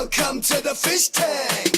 Welcome to the fish tank.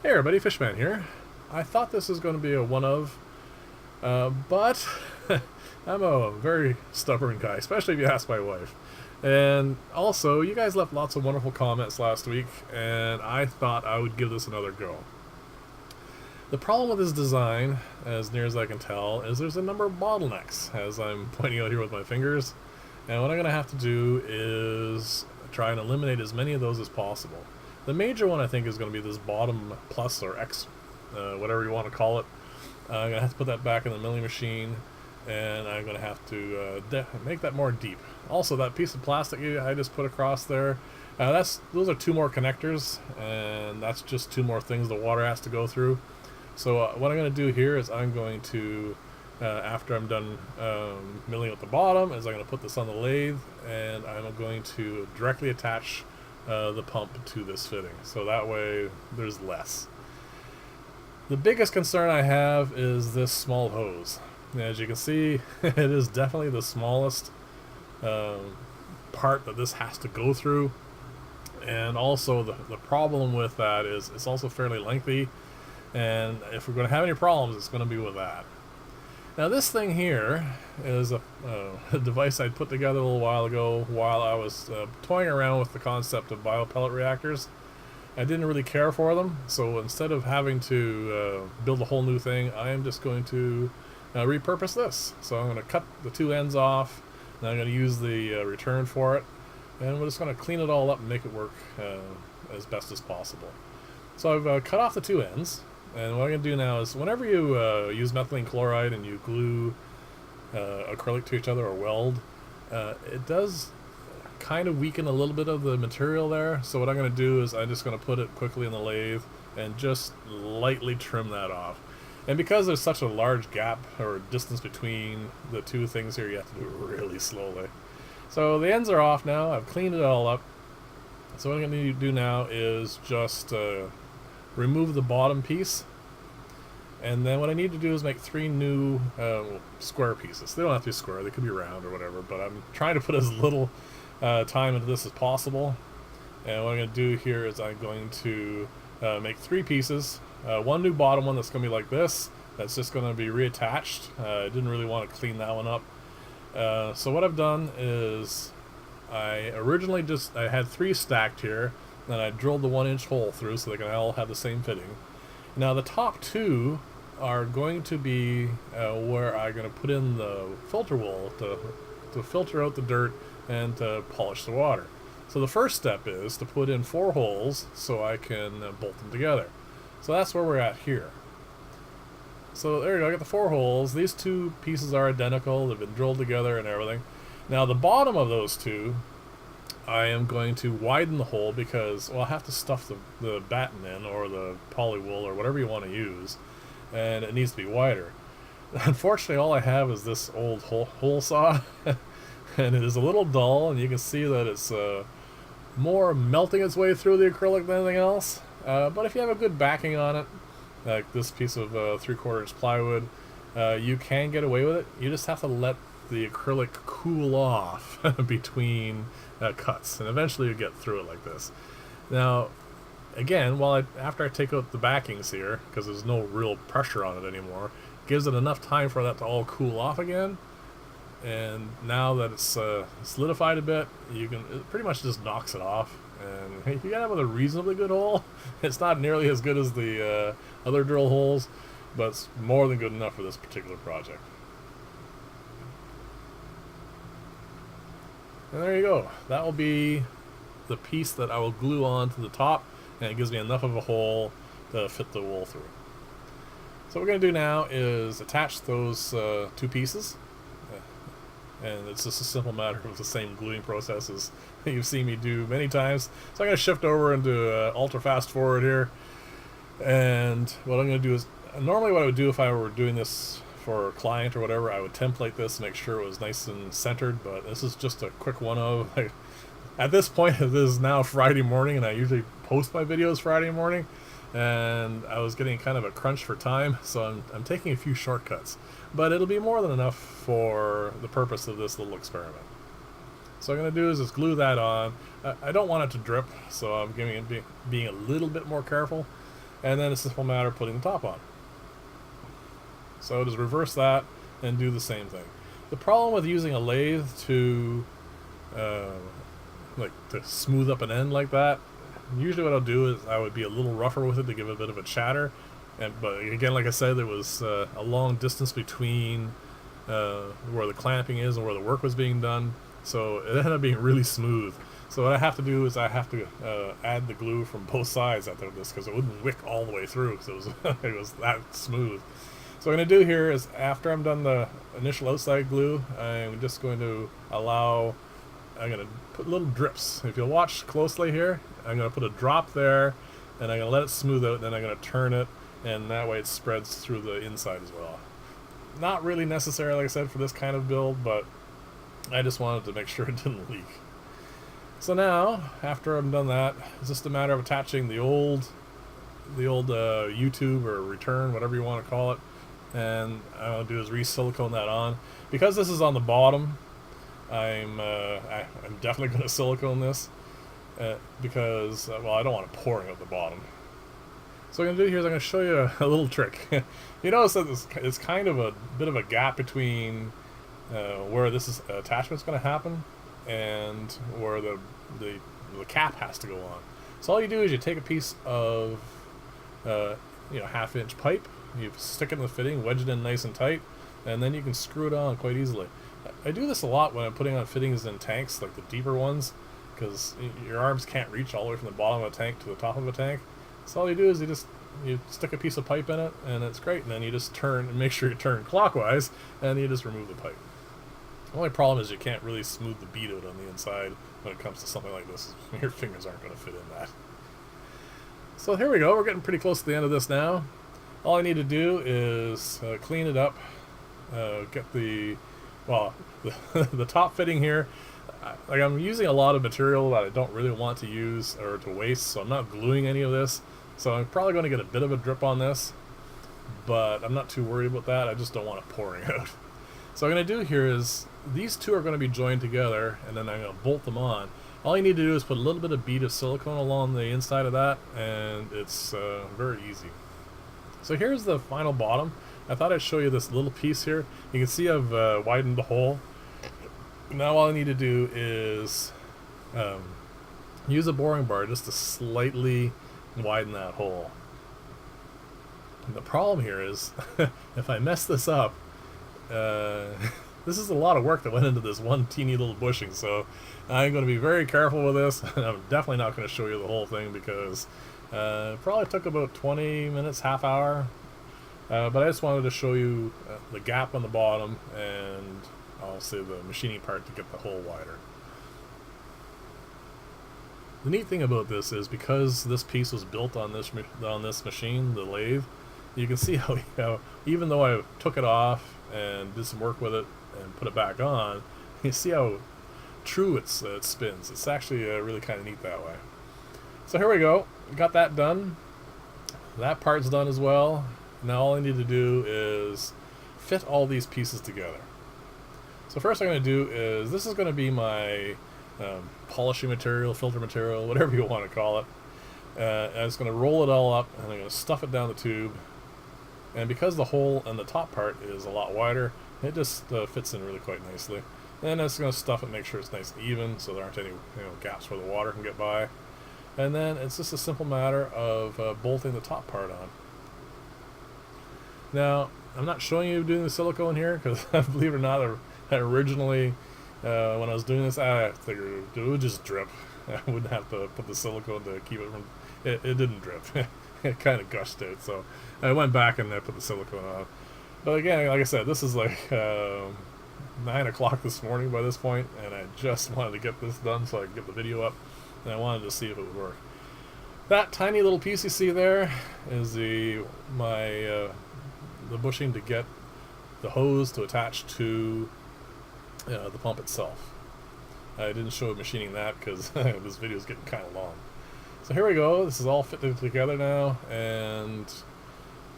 Hey everybody, Fishman here. I thought this was going to be a one-of, but I'm a very stubborn guy, especially if you ask my wife. And also, you guys left lots of wonderful comments last week, and I thought I would give this another go. The problem with this design, as near as I can tell, is there's a number of bottlenecks, as I'm pointing out here with my fingers. And what I'm going to have to do is try and eliminate as many of those as possible. The major one, I think, is going to be this bottom plus or X, whatever you want to call it. I'm going to have to put that back in the milling machine, and I'm going to have to make that more deep. Also, that piece of plastic I just put across there, those are two more connectors, and that's just two more things the water has to go through. So what I'm going to do here is I'm going to, after I'm done milling at the bottom, is I'm going to put this on the lathe, and I'm going to directly attach the pump to this fitting. So that way there's less. The biggest concern I have is this small hose. As you can see, it is definitely the smallest part that this has to go through. And also the problem with that is it's also fairly lengthy. And if we're going to have any problems, it's going to be with that. Now this thing here is a device I put together a little while ago while I was toying around with the concept of biopellet reactors. I didn't really care for them, so instead of having to build a whole new thing, I am just going to repurpose this. So I'm going to cut the two ends off, and I'm going to use the return for it, and we're just going to clean it all up and make it work as best as possible. So I've cut off the two ends. And what I'm going to do now is whenever you use methylene chloride and you glue acrylic to each other or weld, it does kind of weaken a little bit of the material there. So what I'm going to do is I'm just going to put it quickly in the lathe and just lightly trim that off. And because there's such a large gap or distance between the two things here, you have to do it really slowly. So the ends are off now. I've cleaned it all up. So what I'm going to do now is just remove the bottom piece, and then what I need to do is make three new square pieces. They don't have to be square, they could be round or whatever, but I'm trying to put as little time into this as possible. And what I'm going to do here is I'm going to make three pieces. One new bottom one that's going to be like this, that's just going to be reattached. I didn't really want to clean that one up. So what I've done is I originally I had three stacked here, and I drilled the 1-inch hole through so they can all have the same fitting. Now the top two are going to be where I'm going to put in the filter wool to filter out the dirt and to polish the water. So the first step is to put in 4 holes so I can bolt them together. So that's where we're at here. So there you go, I got the 4 holes. These two pieces are identical, they've been drilled together and everything. Now the bottom of those two, I am going to widen the hole because, well, I have to stuff the batten in, or the poly wool, or whatever you want to use, and it needs to be wider. Unfortunately, all I have is this old hole saw, and it is a little dull, and you can see that it's more melting its way through the acrylic than anything else. But if you have a good backing on it, like this piece of 3/4 inch plywood, you can get away with it. You just have to let the acrylic cool off between cuts, and eventually you get through it like this. Now again, after I take out the backings here, because there's no real pressure on it anymore, gives it enough time for that to all cool off again. And now that it's solidified a bit, it pretty much just knocks it off. And if you got it with a reasonably good hole, it's not nearly as good as the other drill holes, but it's more than good enough for this particular project. And there you go. That will be the piece that I will glue on to the top, and it gives me enough of a hole to fit the wool through. So what we're going to do now is attach those two pieces. And it's just a simple matter of the same gluing process as you've seen me do many times. So I'm going to shift over into ultra fast forward here. And what I'm going to do is, normally what I would do if I were doing this for a client or whatever, I would template this, make sure it was nice and centered, but this is just a quick one of, at this point, it is now Friday morning, and I usually post my videos Friday morning, and I was getting kind of a crunch for time, so I'm taking a few shortcuts. But it'll be more than enough for the purpose of this little experiment. So what I'm going to do is just glue that on. I don't want it to drip, so I'm being a little bit more careful. And then it's a simple matter of putting the top on. So just reverse that and do the same thing. The problem with using a lathe to to smooth up an end like that, usually what I'll do is I would be a little rougher with it to give it a bit of a chatter. But again, like I said, there was a long distance between where the clamping is and where the work was being done, so it ended up being really smooth. So what I have to do is I have to add the glue from both sides after this, because it wouldn't wick all the way through, because it was it was that smooth. So what I'm going to do here is, after I'm done the initial outside glue, I'm just going to I'm going to put little drips. If you'll watch closely here, I'm going to put a drop there, and I'm going to let it smooth out, and then I'm going to turn it, and that way it spreads through the inside as well. Not really necessary, like I said, for this kind of build, but I just wanted to make sure it didn't leak. So now, after I'm done that, it's just a matter of attaching the old YouTube or return, whatever you want to call it, and what I'll do is re-silicone that on. Because this is on the bottom, I'm definitely going to silicone this because, well, I don't want it pouring out the bottom. So what I'm going to do here is I'm going to show you a little trick. You notice that it's kind of a bit of a gap between where this attachment's going to happen and where the cap has to go on. So all you do is you take a piece of half-inch pipe, you stick it in the fitting, wedge it in nice and tight, and then you can screw it on quite easily. I do this a lot when I'm putting on fittings in tanks, like the deeper ones, because your arms can't reach all the way from the bottom of a tank to the top of a tank. So all you do is you stick a piece of pipe in it, and it's great, and then you just turn and make sure you turn clockwise, and you just remove the pipe. The only problem is you can't really smooth the bead out on the inside when it comes to something like this. Your fingers aren't going to fit in that. So here we go, we're getting pretty close to the end of this now. All I need to do is clean it up, get the top fitting here. Like, I'm using a lot of material that I don't really want to use or to waste, so I'm not gluing any of this. So I'm probably going to get a bit of a drip on this, but I'm not too worried about that. I just don't want it pouring out. So what I'm going to do here is, these two are going to be joined together, and then I'm going to bolt them on. All you need to do is put a little bit of bead of silicone along the inside of that, and it's very easy. So here's the final bottom. I thought I'd show you this little piece here. You can see I've widened the hole. Now all I need to do is use a boring bar just to slightly widen that hole. And the problem here is, if I mess this up, this is a lot of work that went into this one teeny little bushing, so I'm going to be very careful with this, and I'm definitely not going to show you the whole thing because it probably took about 20 minutes, half hour, but I just wanted to show you the gap on the bottom and I'll say the machining part to get the hole wider. The neat thing about this is, because this piece was built on this machine, the lathe, you can see how even though I took it off and did some work with it and put it back on, you see how true it spins. It's actually really kind of neat that way. So here we go. Got that done. That part's done as well. Now all I need to do is fit all these pieces together. So first I'm going to do is, this is going to be my polishing material, filter material, whatever you want to call it. I'm just going to roll it all up, and I'm going to stuff it down the tube. And because the hole in the top part is a lot wider, it just fits in really quite nicely. And I'm just going to stuff it, make sure it's nice and even, so there aren't any gaps where the water can get by. And then it's just a simple matter of bolting the top part on. Now, I'm not showing you doing the silicone here, because believe it or not, originally when I was doing this, I figured it would just drip. I wouldn't have to put the silicone to keep it from... It didn't drip. It kind of gushed out, so I went back and I put the silicone on. But again, like I said, this is like 9 o'clock this morning by this point, and I just wanted to get this done so I could get the video up, and I wanted to see if it would work. That tiny little piece you see there is the bushing to get the hose to attach to the pump itself. I didn't show machining that because this video is getting kind of long. So here we go. This is all fitted together now, and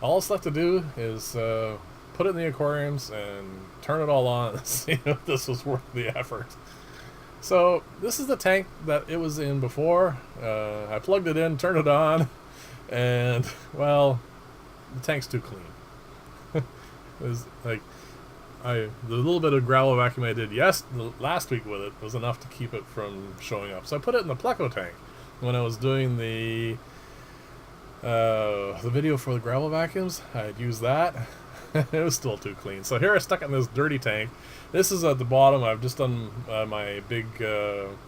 all it's left to do is put it in the aquariums and turn it all on and see if this was worth the effort. So this is the tank that it was in before. I plugged it in, turned it on, and well, the tank's too clean. It was like the little bit of gravel vacuum I did last week with it was enough to keep it from showing up. So I put it in the Pleco tank when I was doing the video for the gravel vacuums. I'd use that. It was still too clean. So here I stuck it in this dirty tank. This is at the bottom. I've just done my big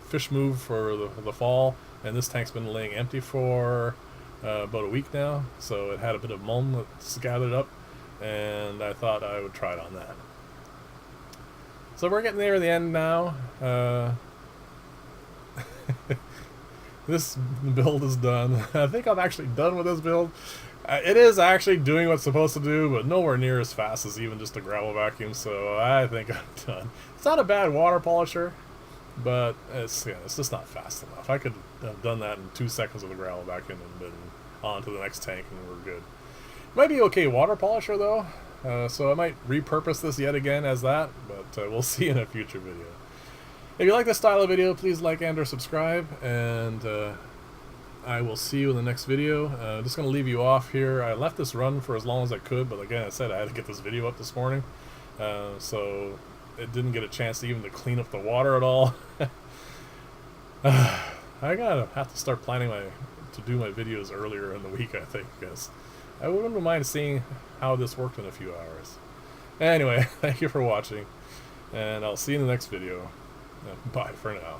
fish move for the fall, and this tank's been laying empty for about a week now. So it had a bit of mulm that's gathered up, and I thought I would try it on that. So we're getting near the end now. This build is done. I think I'm actually done with this build. It is actually doing what's supposed to do, but nowhere near as fast as even just a gravel vacuum, so I think I'm done. It's not a bad water polisher, but it's just not fast enough. I could have done that in 2 seconds with a gravel vacuum and been on to the next tank and we're good. Might be okay water polisher though, so I might repurpose this yet again as that, but we'll see in a future video. If you like this style of video, please like and or subscribe, and I will see you in the next video. Just going to leave you off here. I left this run for as long as I could, but again, I said I had to get this video up this morning, so it didn't get a chance to even clean up the water at all. I gotta have to start planning to do my videos earlier in the week, I think, because I wouldn't mind seeing how this worked in a few hours. Anyway, thank you for watching, and I'll see you in the next video. Bye for now.